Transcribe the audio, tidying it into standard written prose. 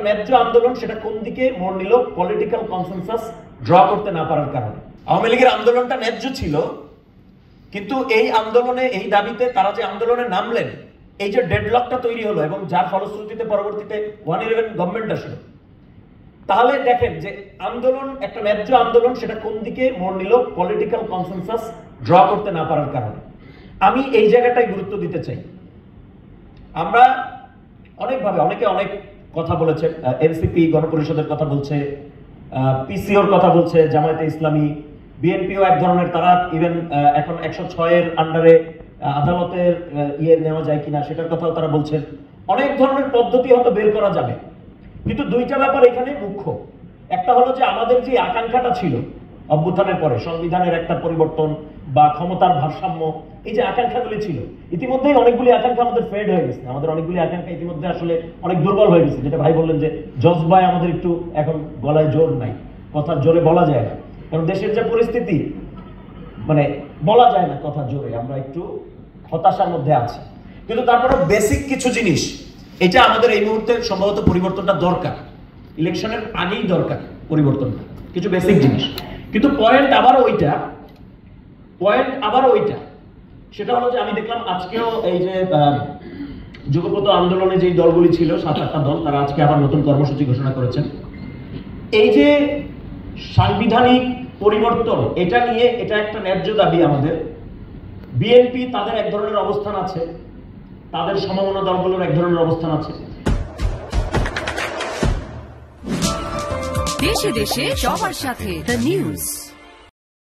ন্যায্য আন্দোলন সেটা কোন দিকে মোড় নিল পলিটিক্যাল কনসেনসাস ড্র করতে না পারার কারণে। আওয়ামী লীগের আন্দোলনটা ন্যায্য ছিল, কিন্তু এই আন্দোলনে এই দাবিতে তারা যে আন্দোলনে নামলেন, এই যে ডেডলকটা তৈরি হলো এবং যার ফলশ্রুতিতে পরবর্তীতে 111 গভর্নমেন্ট আসলো, তাহলে দেখেন যে আন্দোলন একটা ন্যায্য আন্দোলন সেটা কোন দিকে মোড় নিল পলিটিক্যাল কনসেনসাস ড্র করতে না পারার কারণে। আমি এই জায়গাটায় গুরুত্ব দিতে চাই। আমরা অনেকভাবে অনেকে অনেক কথা বলেছে, এনসিপি গণপরিষদের কথা বলছে, পিসিওর কথা বলছে, জামায়াতে ইসলামী, বিএনপিও এক ধরনের, তারা ইভেন এখন 106-এর আন্ডারে আদালতের নেওয়া যায় কিনা সেটার কথাও তারা বলছেন। অনেক ধরনের পদ্ধতি হয়তো বের করা যাবে, কিন্তু দুইটা ব্যাপার এখানে মুখ্য। একটা হলো যে আমাদের যে আকাঙ্ক্ষাটা ছিল অভ্যুত্থানের পরে সংবিধানের একটা পরিবর্তন বা ক্ষমতার ভারসাম্য, এই যে আকাঙ্ক্ষাগুলি ছিল, ইতিমধ্যেই অনেকগুলি আকাঙ্ক্ষা আমাদের ফেড হয়ে গেছে। আমাদের অনেকগুলি আকাঙ্ক্ষা ইতিমধ্যে আসলে অনেক দুর্বল হয়ে গেছে। যেটা ভাই বললেন যে জজবায় আমাদের একটু এখন গলায় জোর নাই, কথা জোরে বলা যায় না, কারণ দেশের যে পরিস্থিতি, মানে বলা যায় না কথা জোরে, আমরা একটু হতাশার মধ্যে আছি। কিন্তু তারপরে বেসিক কিছু জিনিস, এটা আমাদের এই মুহূর্তে সম্ভবত পরিবর্তনটা দরকার, ইলেকশনের আগেই দরকার পরিবর্তনটা, কিছু বেসিক জিনিস। কিন্তু পয়েন্ট আবার ওইটা, সেটা হলো যে আমি দেখলাম আজকেও এই যে যুগপৎ আন্দোলনে যে দলগুলি ছিল 7-8টা দল, তারা আজকে আবার নতুন কর্মসূচি ঘোষণা করেছেন। এই যে সাংবিধানিক পরিবর্তন, এটা নিয়ে এটা একটা ন্যায্য দাবি আমাদের। বিএনপি তাদের এক ধরনের অবস্থান আছে, তাদের সমমনা দলগুলোর এক ধরনের অবস্থান আছে। দেশে দেশে সবার সাথে দ্য নিউজ।